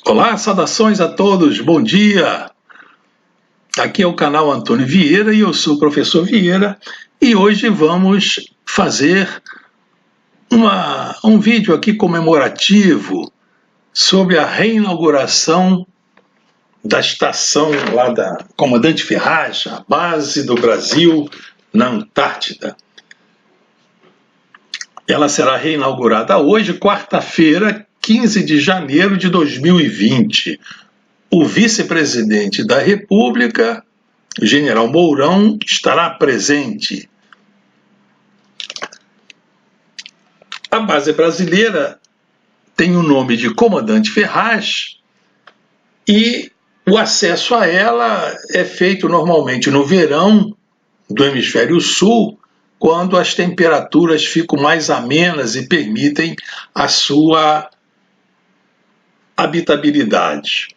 Olá, saudações a todos, bom dia! Aqui é o canal Antônio Vieira e eu sou o professor Vieira e hoje vamos fazer um vídeo aqui comemorativo sobre a reinauguração da estação lá da Comandante Ferraz, a base do Brasil na Antártida. Ela será reinaugurada hoje, quarta-feira, 15 de janeiro de 2020. O vice-presidente da República, o general Mourão, estará presente. A base brasileira tem o nome de Comandante Ferraz e o acesso a ela é feito normalmente no verão do hemisfério sul, quando as temperaturas ficam mais amenas e permitem a sua habitabilidade.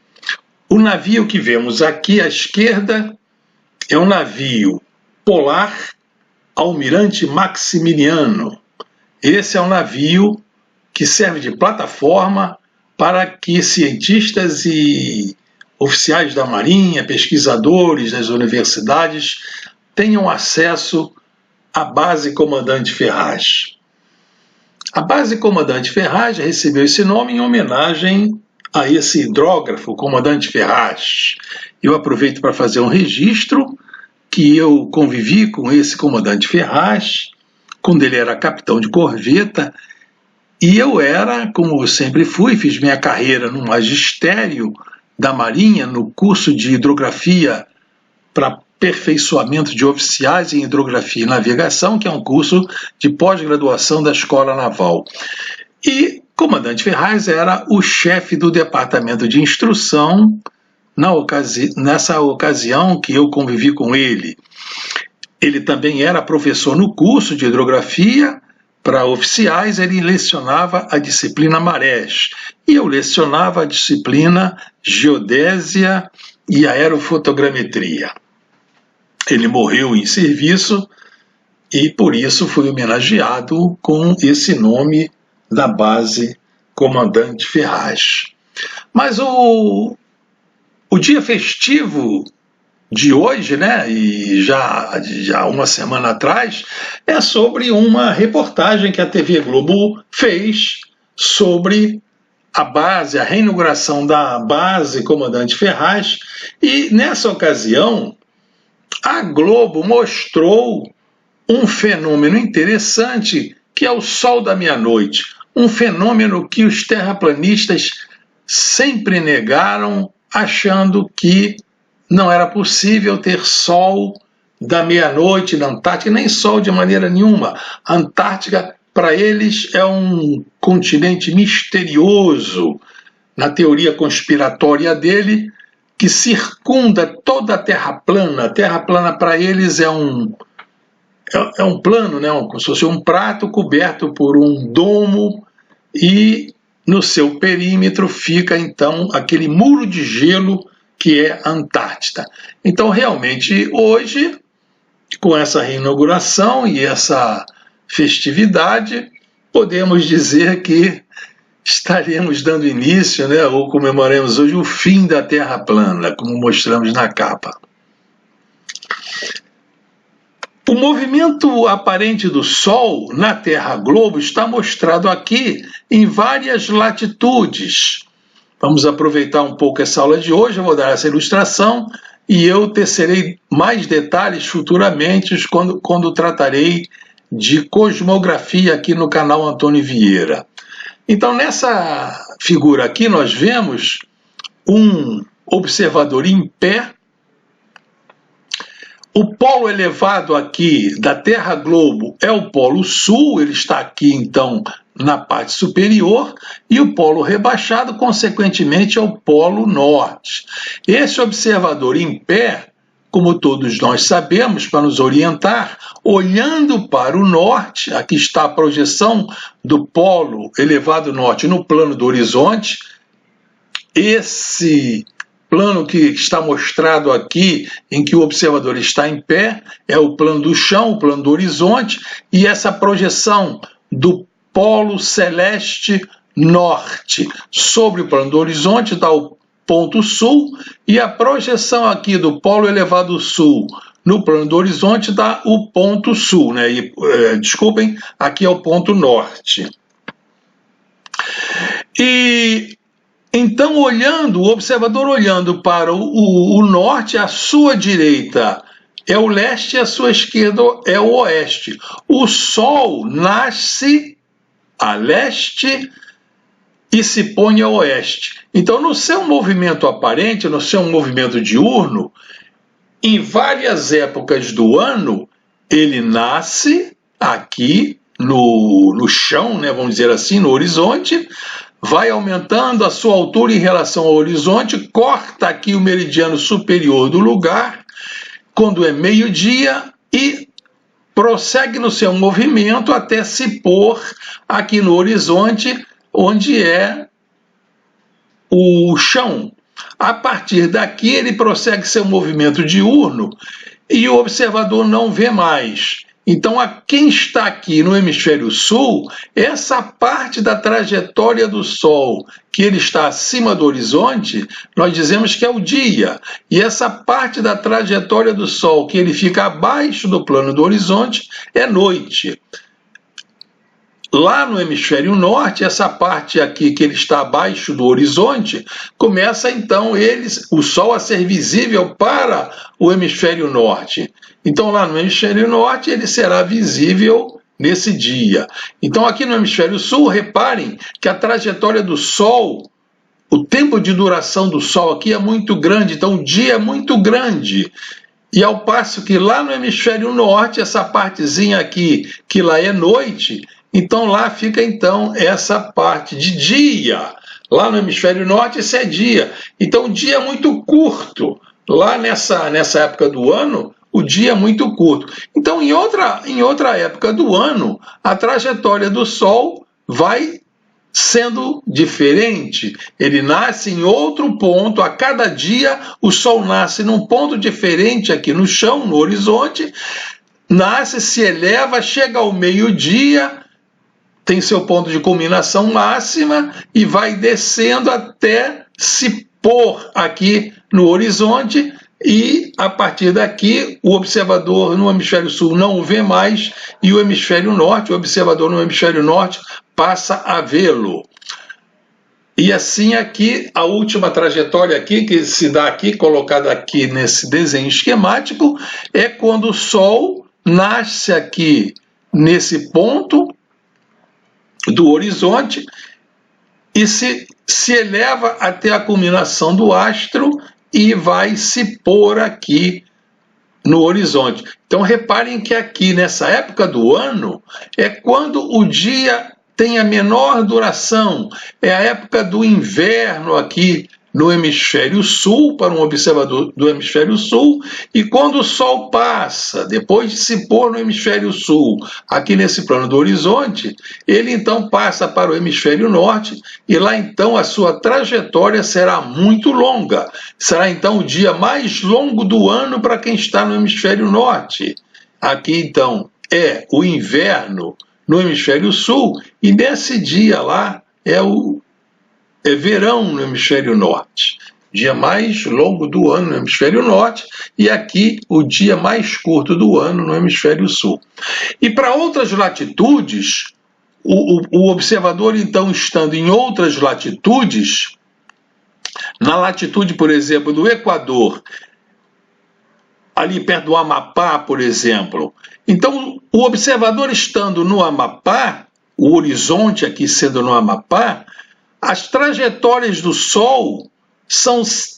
O navio que vemos aqui à esquerda é um navio polar Almirante Maximiliano. Esse é um navio que serve de plataforma para que cientistas e oficiais da Marinha, pesquisadores das universidades, tenham acesso à base Comandante Ferraz. A base Comandante Ferraz recebeu esse nome em homenagem a esse hidrógrafo, Comandante Ferraz. Eu aproveito para fazer um registro que eu convivi com esse Comandante Ferraz quando ele era capitão de corveta e eu era, como eu sempre fui, fiz minha carreira no magistério da Marinha, no curso de hidrografia para aperfeiçoamento de oficiais em hidrografia e navegação, que é um curso de pós-graduação da Escola Naval. E Comandante Ferraz era o chefe do departamento de instrução nessa ocasião que eu convivi com ele. Ele também era professor no curso de hidrografia para oficiais, ele lecionava a disciplina Marés e eu lecionava a disciplina Geodésia e Aerofotogrametria. Ele morreu em serviço e por isso foi homenageado com esse nome da base Comandante Ferraz. Mas o dia festivo de hoje, né, e já uma semana atrás, é sobre uma reportagem que a TV Globo fez sobre a base, a reinauguração da base Comandante Ferraz, e nessa ocasião a Globo mostrou um fenômeno interessante que é o sol da meia-noite, um fenômeno que os terraplanistas sempre negaram, achando que não era possível ter sol da meia-noite na Antártica, nem sol de maneira nenhuma. A Antártica, para eles, é um continente misterioso, na teoria conspiratória dele, que circunda toda a Terra plana. A Terra plana, para eles, é um plano, né? Como se fosse um prato coberto por um domo e no seu perímetro fica, então, aquele muro de gelo que é a Antártida. Então, realmente, hoje, com essa reinauguração e essa festividade, podemos dizer que estaremos dando início, né, ou comemoramos hoje o fim da Terra plana, como mostramos na capa. O movimento aparente do Sol na Terra Globo está mostrado aqui em várias latitudes. Vamos aproveitar um pouco essa aula de hoje, eu vou dar essa ilustração e eu tecerei mais detalhes futuramente quando tratarei de cosmografia aqui no canal Antônio Vieira. Então, nessa figura aqui, nós vemos um observador em pé. O polo elevado aqui da Terra Globo é o polo sul, ele está aqui, então, na parte superior, e o polo rebaixado, consequentemente, é o polo norte. Esse observador em pé, como todos nós sabemos, para nos orientar, olhando para o norte, aqui está a projeção do polo elevado norte no plano do horizonte. Esse plano que está mostrado aqui, em que o observador está em pé, é o plano do chão, o plano do horizonte, e essa projeção do polo celeste norte sobre o plano do horizonte dá o ponto sul, e a projeção aqui do polo elevado sul no plano do horizonte dá o ponto sul, né? Desculpem, aqui é o ponto norte. E então, o observador olhando para o norte, à sua direita é o leste e à sua esquerda é o oeste. O Sol nasce a leste e se põe a oeste. Então, no seu movimento aparente, no seu movimento diurno, em várias épocas do ano, ele nasce aqui no chão, né, vamos dizer assim, no horizonte, vai aumentando a sua altura em relação ao horizonte, corta aqui o meridiano superior do lugar, quando é meio-dia, e prossegue no seu movimento até se pôr aqui no horizonte, onde é o chão. A partir daqui, ele prossegue seu movimento diurno e o observador não vê mais. Então, quem está aqui no hemisfério sul, essa parte da trajetória do Sol, que ele está acima do horizonte, nós dizemos que é o dia. E essa parte da trajetória do Sol, que ele fica abaixo do plano do horizonte, é noite. Lá no hemisfério norte, essa parte aqui que ele está abaixo do horizonte, começa então o Sol a ser visível para o hemisfério norte. Então lá no hemisfério norte ele será visível nesse dia. Então aqui no hemisfério sul, reparem que a trajetória do Sol, o tempo de duração do Sol aqui é muito grande, então o dia é muito grande. E ao passo que lá no hemisfério norte, essa partezinha aqui, que lá é noite, então lá fica então essa parte de dia. Lá no hemisfério norte isso é dia. Então o dia é muito curto. Lá nessa época do ano, o dia é muito curto. Então em outra época do ano, a trajetória do Sol vai sendo diferente. Ele nasce em outro ponto. A cada dia o Sol nasce num ponto diferente aqui no chão, no horizonte. Nasce, se eleva, chega ao meio-dia, tem seu ponto de culminação máxima e vai descendo até se pôr aqui no horizonte, e a partir daqui o observador no hemisfério sul não o vê mais, e o hemisfério norte, o observador no hemisfério norte passa a vê-lo. E assim aqui, a última trajetória aqui, que se dá aqui, colocada aqui nesse desenho esquemático, é quando o Sol nasce aqui nesse ponto do horizonte e se eleva até a culminação do astro e vai se pôr aqui no horizonte. Então reparem que aqui nessa época do ano é quando o dia tem a menor duração, é a época do inverno aqui no hemisfério sul, para um observador do hemisfério sul, e quando o Sol passa, depois de se pôr no hemisfério sul, aqui nesse plano do horizonte, ele então passa para o hemisfério norte, e lá então a sua trajetória será muito longa. Será então o dia mais longo do ano para quem está no hemisfério norte. Aqui então é o inverno no hemisfério sul, e nesse dia lá é verão no hemisfério norte, dia mais longo do ano no hemisfério norte, e aqui o dia mais curto do ano no hemisfério sul. E para outras latitudes, o observador então estando em outras latitudes, na latitude, por exemplo, do Equador, ali perto do Amapá, por exemplo, então o observador estando no Amapá, o horizonte aqui sendo no Amapá, as trajetórias do Sol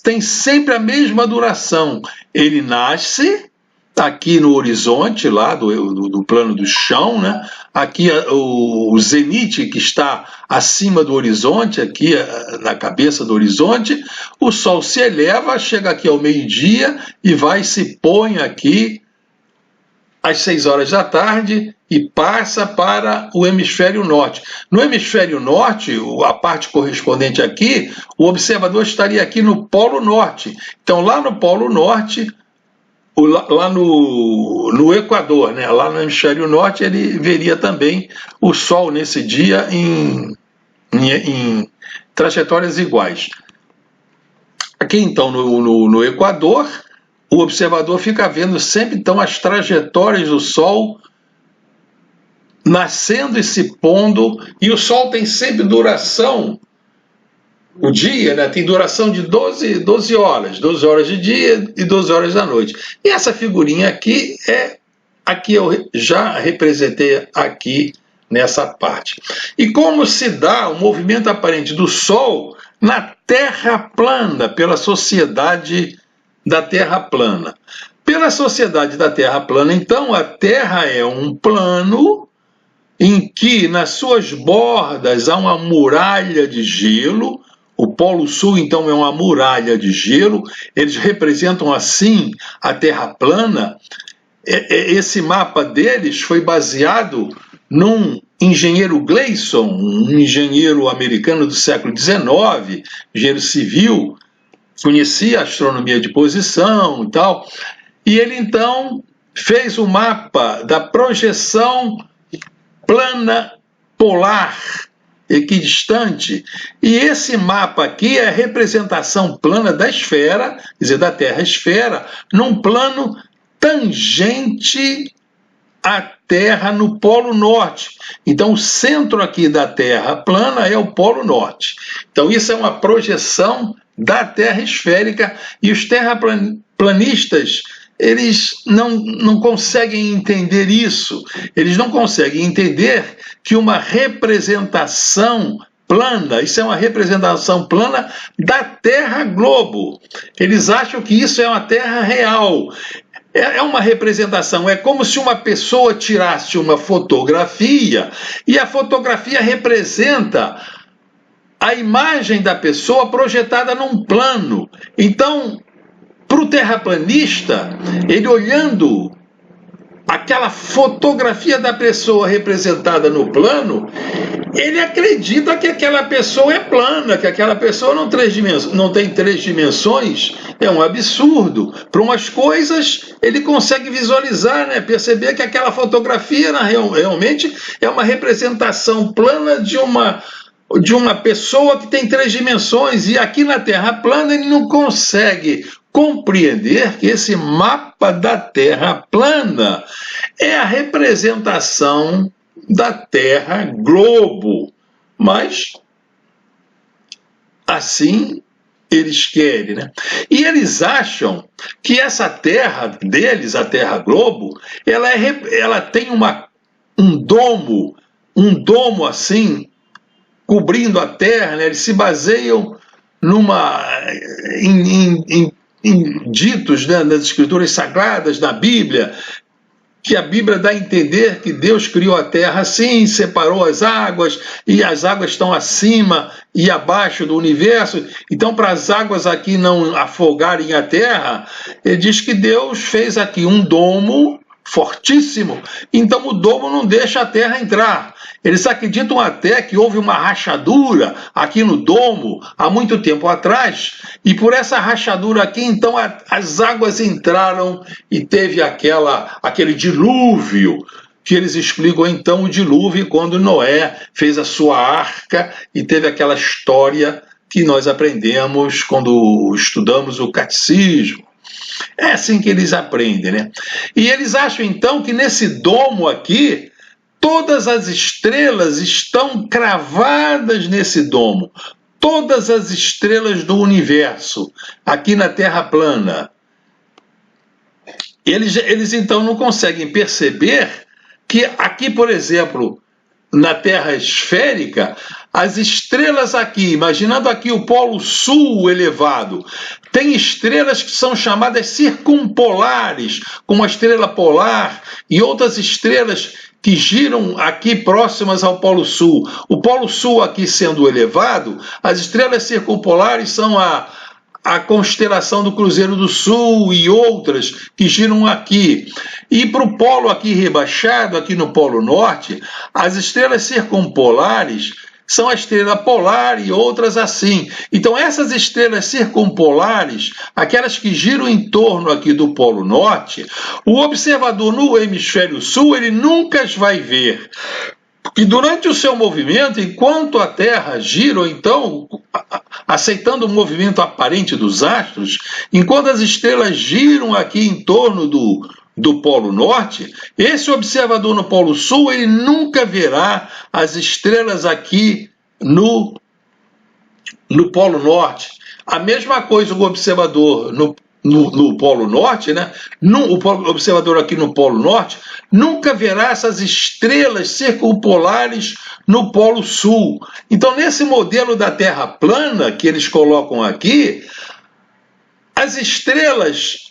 têm sempre a mesma duração. Ele nasce aqui no horizonte, lá do plano do chão, né? Aqui o zenite que está acima do horizonte, aqui na cabeça do horizonte, o Sol se eleva, chega aqui ao meio-dia e se põe aqui às 6 horas da tarde e passa para o hemisfério norte. No hemisfério norte, a parte correspondente aqui, o observador estaria aqui no Polo Norte. Então, lá no Polo Norte, lá no Equador, né? Lá no hemisfério norte, ele veria também o Sol nesse dia em trajetórias iguais. Aqui então no Equador, o observador fica vendo sempre então as trajetórias do Sol nascendo e se pondo, e o Sol tem sempre duração, o dia, né, tem duração de 12 horas, 12 horas de dia e 12 horas da noite. E essa figurinha aqui eu já representei aqui nessa parte. E como se dá o movimento aparente do Sol na Terra plana, pela Sociedade da Terra plana. Pela Sociedade da Terra plana, então, a Terra é um plano em que nas suas bordas há uma muralha de gelo. O Polo Sul, então, é uma muralha de gelo. Eles representam, assim, a Terra plana. Esse mapa deles foi baseado num engenheiro Gleason, um engenheiro americano do século XIX, engenheiro civil, conhecia a astronomia de posição e tal. E ele, então, fez o mapa da projeção plana polar equidistante, e esse mapa aqui é a representação plana da esfera, quer dizer, da Terra-esfera, num plano tangente à Terra no Polo Norte. Então, o centro aqui da Terra plana é o Polo Norte. Então, isso é uma projeção da Terra esférica, e os terraplanistas, eles não conseguem entender isso. Eles não conseguem entender que uma representação plana, isso é uma representação plana da Terra globo. Eles acham que isso é uma Terra real. É uma representação, é como se uma pessoa tirasse uma fotografia e a fotografia representa a imagem da pessoa projetada num plano. Então, para o terraplanista, ele olhando aquela fotografia da pessoa representada no plano, ele acredita que aquela pessoa é plana, que aquela pessoa não tem 3 dimensões. É um absurdo. Para umas coisas, ele consegue visualizar, né? Perceber que aquela fotografia realmente é uma representação plana de uma pessoa que tem 3 dimensões. E aqui na Terra plana ele não consegue compreender que esse mapa da Terra plana é a representação da Terra globo. Mas assim eles querem, né? E eles acham que essa Terra deles, a Terra globo, ela tem um domo assim, cobrindo a Terra, né? Eles se baseiam em ditos, né, nas escrituras sagradas, na Bíblia, que a Bíblia dá a entender que Deus criou a terra assim, separou as águas, e as águas estão acima e abaixo do universo. Então, para as águas aqui não afogarem a terra, ele diz que Deus fez aqui um domo fortíssimo, então o domo não deixa a terra entrar. Eles acreditam até que houve uma rachadura aqui no domo há muito tempo atrás, e por essa rachadura aqui, então as águas entraram e teve aquele dilúvio, que eles explicam então o dilúvio quando Noé fez a sua arca e teve aquela história que nós aprendemos quando estudamos o catecismo. É assim que eles aprendem, né? E eles acham então que nesse domo aqui, todas as estrelas estão cravadas nesse domo. Todas as estrelas do universo, aqui na Terra plana. Eles então não conseguem perceber que aqui, por exemplo, na Terra esférica, as estrelas aqui, imaginando aqui o Polo Sul elevado, tem estrelas que são chamadas circumpolares, como a estrela polar e outras estrelas que giram aqui próximas ao Polo Sul. O Polo Sul aqui sendo elevado, as estrelas circumpolares são a constelação do Cruzeiro do Sul e outras que giram aqui. E para o polo aqui rebaixado, aqui no Polo Norte, as estrelas circumpolares são a estrela polar e outras assim. Então essas estrelas circumpolares, aquelas que giram em torno aqui do Polo Norte, o observador no hemisfério sul, ele nunca as vai ver, E durante o seu movimento, enquanto a Terra gira, ou então, aceitando o movimento aparente dos astros, enquanto as estrelas giram aqui em torno do Polo Norte, esse observador no Polo Sul, ele nunca verá as estrelas aqui no Polo Norte. A mesma coisa o observador no Polo Norte, né? O observador aqui no Polo Norte nunca verá essas estrelas circumpolares no Polo Sul. Então, nesse modelo da Terra plana que eles colocam aqui, as estrelas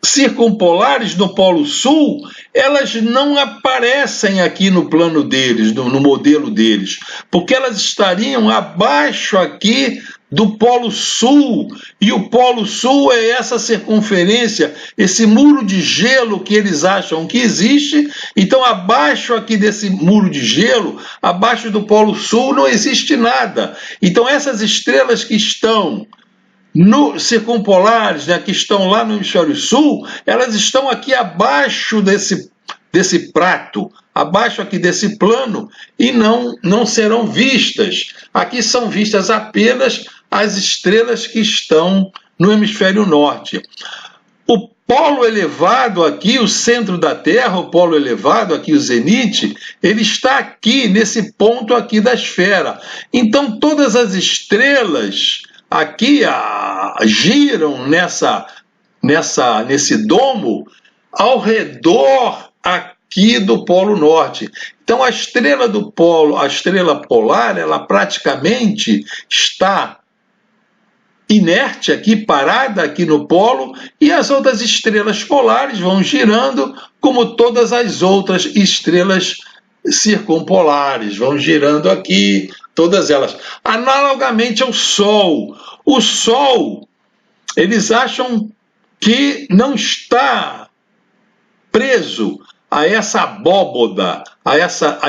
circumpolares no Polo Sul, elas não aparecem aqui no plano deles, no modelo deles, porque elas estariam abaixo aqui do Polo Sul, e o Polo Sul é essa circunferência, esse muro de gelo que eles acham que existe. Então, abaixo aqui desse muro de gelo, abaixo do Polo Sul, não existe nada. Então, essas estrelas que estão circumpolares, né, que estão lá no hemisfério sul, elas estão aqui abaixo desse prato, abaixo aqui desse plano, e não serão vistas. Aqui são vistas apenas as estrelas que estão no hemisfério norte. O polo elevado aqui, o centro da Terra, o polo elevado aqui, o zenite, ele está aqui, nesse ponto aqui da esfera. Então, todas as estrelas aqui giram nesse domo ao redor aqui do Polo Norte. Então, a estrela do polo, a estrela polar, ela praticamente está inerte aqui, parada aqui no polo, e as outras estrelas polares vão girando como todas as outras estrelas circumpolares, vão girando aqui, todas elas. Analogamente ao Sol. O Sol, eles acham que não está preso a essa abóboda, a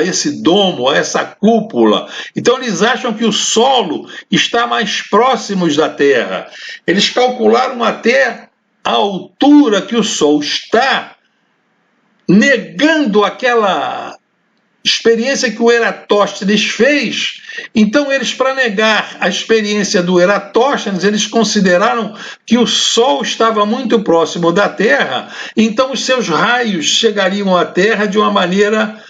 esse domo, a essa cúpula. Então eles acham que o solo está mais próximo da Terra. Eles calcularam até a altura que o Sol está, negando aquela experiência que o Eratóstenes fez. Então eles, para negar a experiência do Eratóstenes, eles consideraram que o Sol estava muito próximo da Terra, então os seus raios chegariam à Terra de uma maneira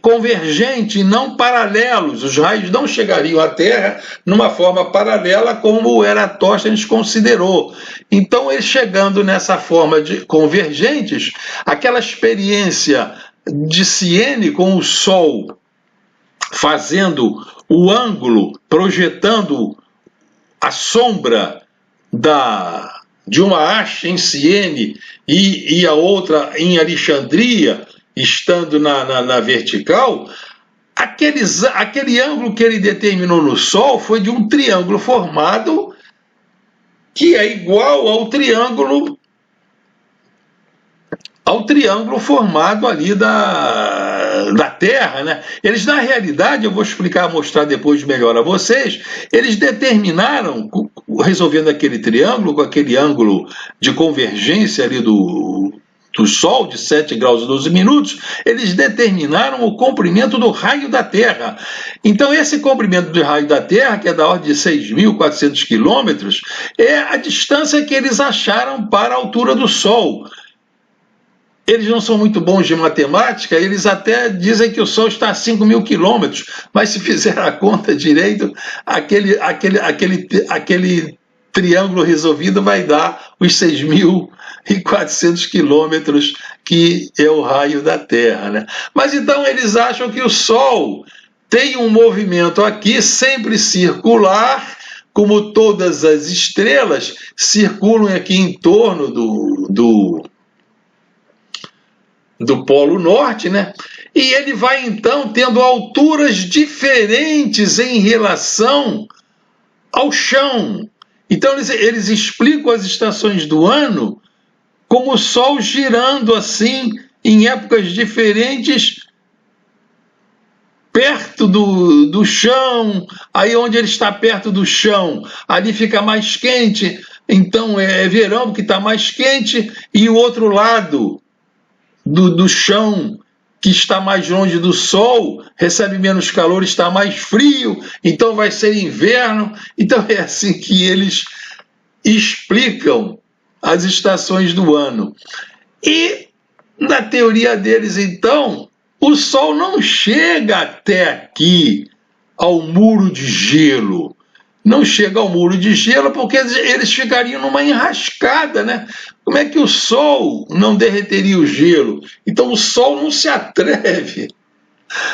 convergente e não paralelos. Os raios não chegariam à Terra numa forma paralela como o Eratóstenes considerou. Então, eles chegando nessa forma de convergentes, aquela experiência de Siene com o Sol fazendo o ângulo, projetando a sombra de uma haste em Siene e a outra em Alexandria, estando na vertical, aquele ângulo que ele determinou no Sol foi de um triângulo formado que é igual ao triângulo formado ali da Terra, né? Eles, na realidade, eu vou mostrar depois melhor a vocês, eles determinaram, resolvendo aquele triângulo, com aquele ângulo de convergência ali do Sol, de 7 graus e 12 minutos, eles determinaram o comprimento do raio da Terra. Então, esse comprimento do raio da Terra, que é da ordem de 6.400 quilômetros, é a distância que eles acharam para a altura do Sol. Eles não são muito bons de matemática, eles até dizem que o Sol está a 5.000 quilômetros, mas se fizer a conta direito, aquele triângulo resolvido vai dar os 6.400 quilômetros, que é o raio da Terra, né? Mas então eles acham que o Sol tem um movimento aqui sempre circular, como todas as estrelas circulam aqui em torno do Polo Norte, né? E ele vai então tendo alturas diferentes em relação ao chão. Então eles explicam as estações do ano como o Sol girando assim em épocas diferentes perto do chão. Aí onde ele está perto do chão, ali fica mais quente, então é verão porque está mais quente, e o outro lado do chão, que está mais longe do Sol recebe menos calor, está mais frio, então vai ser inverno. Então é assim que eles explicam as estações do ano. E na teoria deles, então, o Sol não chega até aqui, ao muro de gelo. Não chega ao muro de gelo porque eles ficariam numa enrascada, né? Como é que o Sol não derreteria o gelo? Então o Sol não se atreve.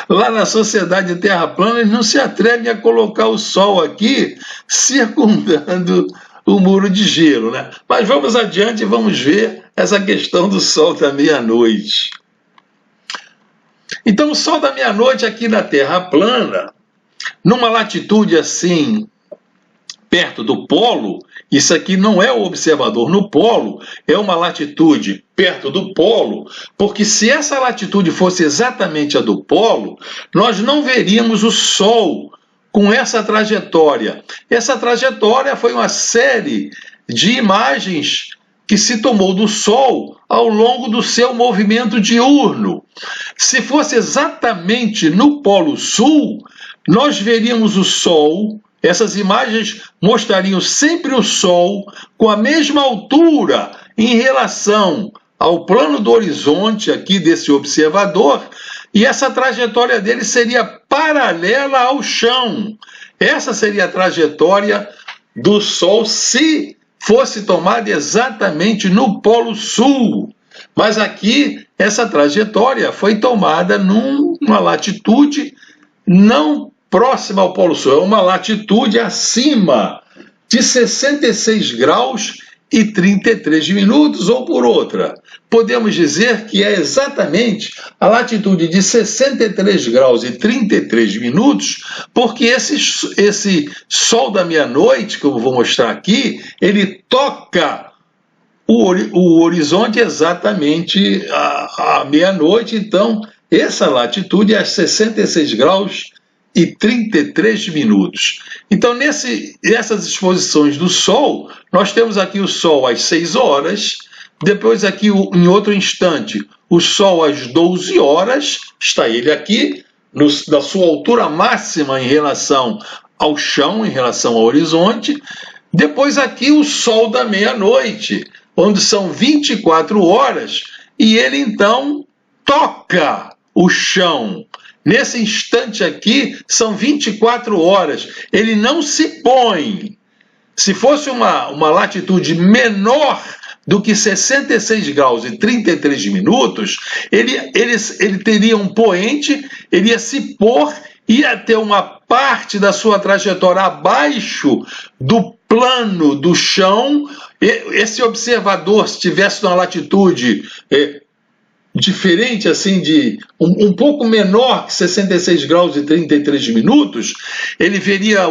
Lá na Sociedade Terra Plana, eles não se atrevem a colocar o Sol aqui circundando o muro de gelo, né? Mas vamos adiante e vamos ver essa questão do Sol da meia-noite. Então o Sol da meia-noite aqui na Terra plana, numa latitude assim, perto do polo, isso aqui não é o observador no polo, é uma latitude perto do polo, porque se essa latitude fosse exatamente a do polo, nós não veríamos o Sol com essa trajetória. Essa trajetória foi uma série de imagens que se tomou do Sol ao longo do seu movimento diurno. Se fosse exatamente no Polo Sul, nós veríamos o Sol. Essas imagens mostrariam sempre o Sol com a mesma altura em relação ao plano do horizonte aqui desse observador, e essa trajetória dele seria paralela ao chão. Essa seria a trajetória do Sol se fosse tomada exatamente no Polo Sul. Mas aqui essa trajetória foi tomada numa latitude não próxima ao Polo Sul, é uma latitude acima de 66 graus e 33 minutos, ou por outra, podemos dizer que é exatamente a latitude de 63 graus e 33 minutos, porque esse Sol da meia-noite, que eu vou mostrar aqui, ele toca o horizonte exatamente à meia-noite. Então, essa latitude é 66 graus e 33 minutos. Então, nessas exposições do Sol, nós temos aqui o Sol às 6 horas, depois aqui, em outro instante, o Sol às 12 horas, está ele aqui, na sua altura máxima em relação ao chão, em relação ao horizonte. Depois aqui o Sol da meia-noite, onde são 24 horas, e ele então toca o chão. Nesse instante aqui, são 24 horas. Ele não se põe. Se fosse uma latitude menor do que 66 graus e 33 minutos, ele teria um poente, ele ia se pôr, ia ter uma parte da sua trajetória abaixo do plano do chão. Esse observador, se estivesse numa latitude diferente, assim, de um pouco menor que 66 graus e 33 minutos, ele veria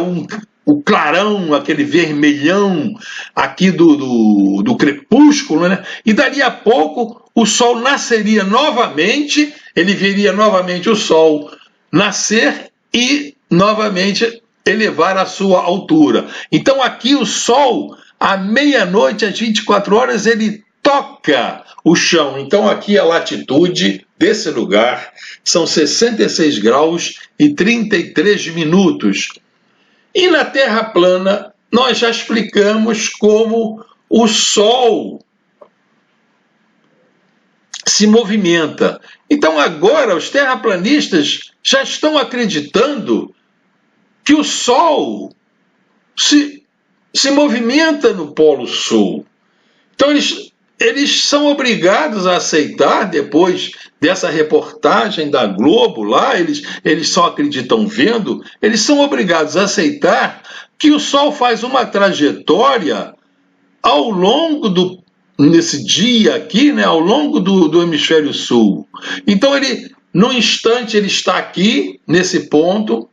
o clarão, aquele vermelhão aqui do crepúsculo, né? E dali a pouco o Sol nasceria novamente, ele veria novamente o Sol nascer e novamente elevar a sua altura. Então aqui o Sol, à meia-noite, às 24 horas, ele toca o chão. Então aqui a latitude desse lugar são 66 graus e 33 minutos. E na Terra plana nós já explicamos como o Sol se movimenta. Então agora os terraplanistas já estão acreditando que o Sol se movimenta no Polo Sul. Então eles são obrigados a aceitar, depois dessa reportagem da Globo lá, eles só acreditam vendo, eles são obrigados a aceitar que o Sol faz uma trajetória ao longo nesse dia aqui, né, ao longo do hemisfério sul. Então no instante ele está aqui, nesse ponto,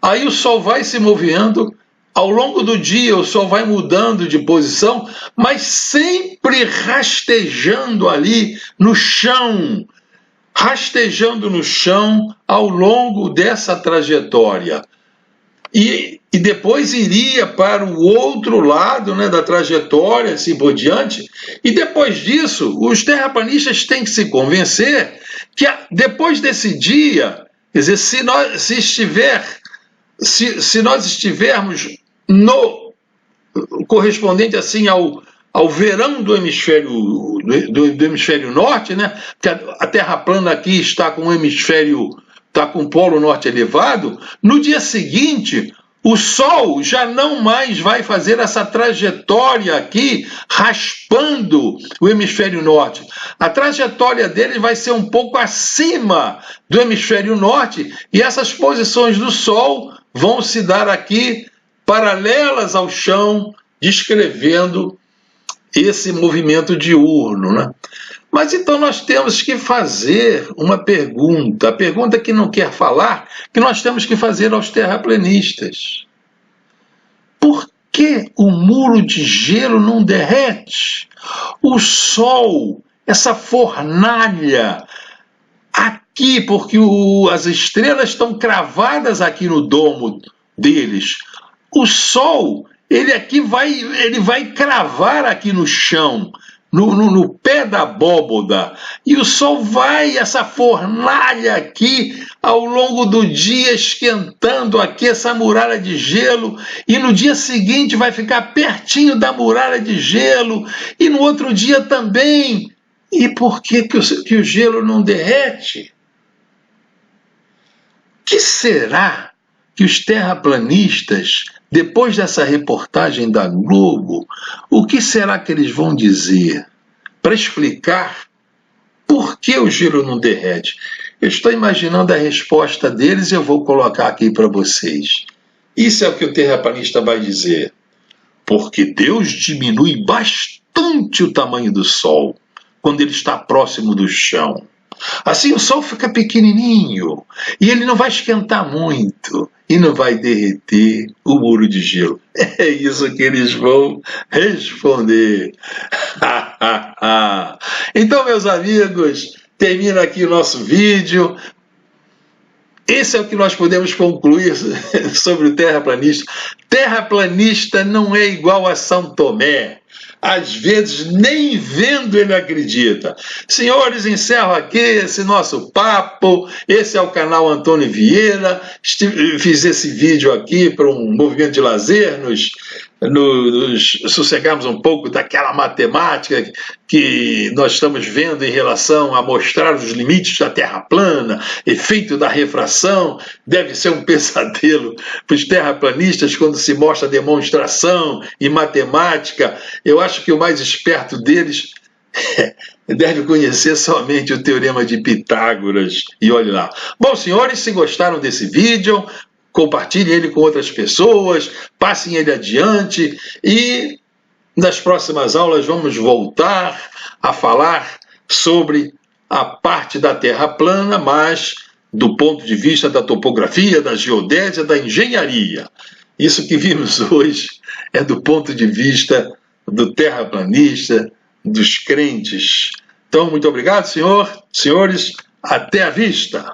aí o Sol vai se movendo. Ao longo do dia o Sol vai mudando de posição, mas sempre rastejando ali no chão, rastejando no chão ao longo dessa trajetória. e depois iria para o outro lado, né, da trajetória, assim por diante, e depois disso, os terraplanistas têm que se convencer que depois desse dia, quer dizer, se nós estivermos no correspondente assim ao verão do hemisfério norte, né? Porque a Terra plana aqui está com o hemisfério, está com o polo norte elevado, no dia seguinte o Sol já não mais vai fazer essa trajetória aqui, raspando o hemisfério norte. A trajetória dele vai ser um pouco acima do hemisfério norte, e essas posições do Sol vão se dar aqui paralelas ao chão, descrevendo esse movimento diurno, né? Mas então nós temos que fazer uma pergunta, a pergunta que não quer falar, que nós temos que fazer aos terraplanistas. Por que o muro de gelo não derrete? O Sol, essa fornalha aqui, porque as estrelas estão cravadas aqui no domo deles. O Sol, ele vai cravar aqui no chão, no pé da abóboda, e o Sol vai, essa fornalha aqui, ao longo do dia, esquentando aqui essa muralha de gelo, e no dia seguinte vai ficar pertinho da muralha de gelo, e no outro dia também. E por que o gelo não derrete? O que será que os terraplanistas, depois dessa reportagem da Globo, o que será que eles vão dizer para explicar por que o gelo não derrete? Eu estou imaginando a resposta deles e eu vou colocar aqui para vocês. Isso é o que o terraplanista vai dizer. Porque Deus diminui bastante o tamanho do Sol quando ele está próximo do chão. Assim o Sol fica pequenininho e ele não vai esquentar muito e não vai derreter o muro de gelo. É isso que eles vão responder. Então, meus amigos, termina aqui o nosso vídeo. Esse é o que nós podemos concluir sobre o terraplanista. Terraplanista não é igual a São Tomé. Às vezes, nem vendo ele acredita. Senhores, encerro aqui esse nosso papo. Esse é o canal Antônio Vieira. Fiz esse vídeo aqui para um movimento de lazer, nos sossegarmos um pouco daquela matemática que nós estamos vendo em relação a mostrar os limites da Terra plana, efeito da refração. Deve ser um pesadelo para os terraplanistas quando se mostra demonstração e matemática. Eu acho que o mais esperto deles deve conhecer somente o Teorema de Pitágoras. E olhe lá. Bom, senhores, se gostaram desse vídeo, compartilhem ele com outras pessoas, passem ele adiante e nas próximas aulas vamos voltar a falar sobre a parte da Terra plana, mas do ponto de vista da topografia, da geodésia, da engenharia. Isso que vimos hoje é do ponto de vista do terraplanista, dos crentes. Então, muito obrigado, senhores. Até a vista.